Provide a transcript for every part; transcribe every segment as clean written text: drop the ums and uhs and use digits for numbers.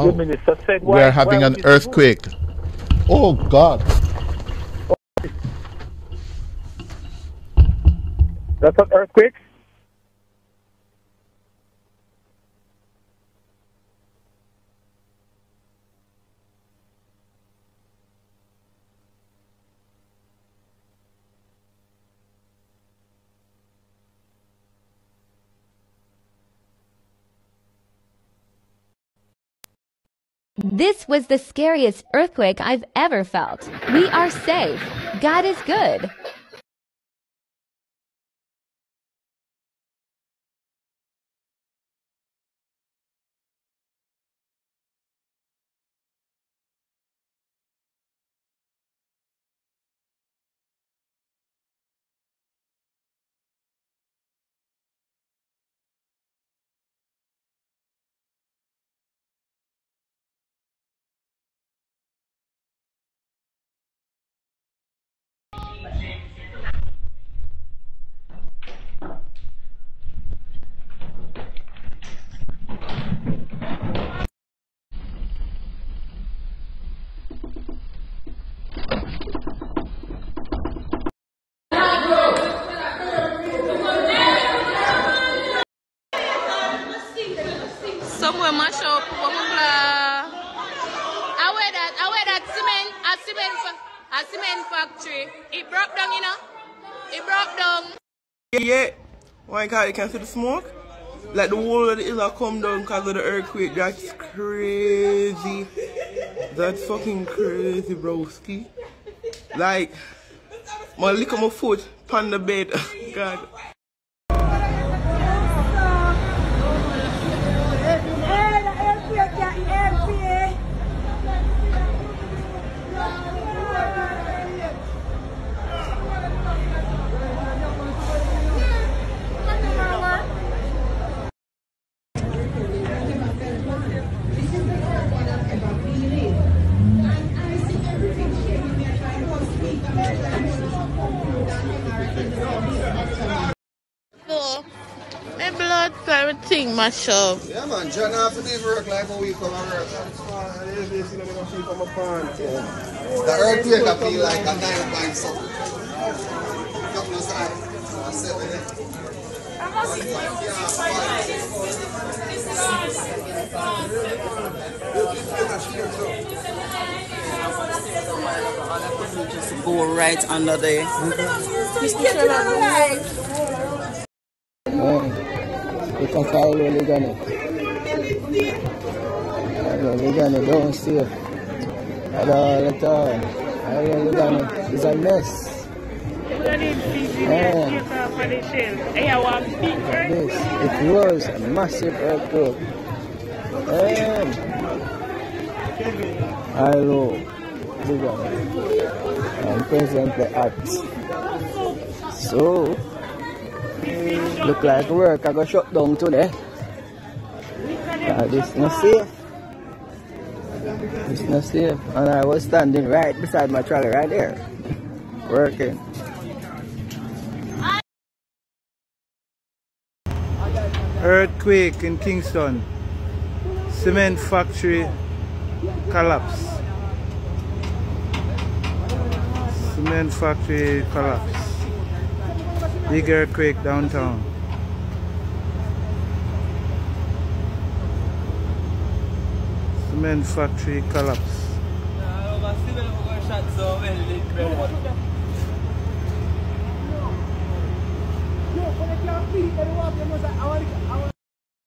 The minister said, we are having an earthquake. Oh God. That's an earthquake? This was the scariest earthquake I've ever felt. We are safe. God is good. Somewhere mash up, a cement factory. It broke down, you know. It broke down. Yeah. Why can't you can see the smoke? Like the whole of the hill come down because of the earthquake. That's crazy. That's fucking crazy, broski. Like, my lick on my foot on the bed. God. My blood clot thing mash up. Yeah man, John have to leave work like a week come and work. The earthquake I feel like a 9 point something. Couple side, 7. Just go right under there. It's a fire really gonna. Don't see it. At all. I really gonna. It's a mess. It was a massive earthquake. Hello. I'm presently at. So. Look like work I got shut down today. This is not safe. It's not safe. And I was standing right beside my trolley right there. Working. Earthquake in Kingston. Cement factory collapse. Cement factory collapse. Big earthquake downtown. Cement factory collapse.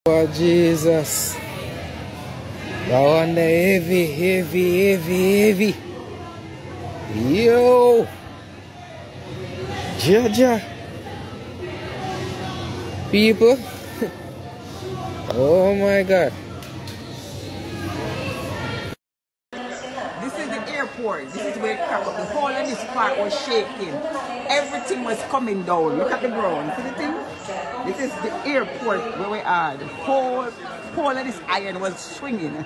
Oh Jesus. That one there heavy. Yo. Jaja. People. Oh my God. This is the airport. This is where it cracked up. The whole of this part was shaking. Everything was coming down. Look at the ground. See the thing? This is the airport where we are. The whole of this iron was swinging.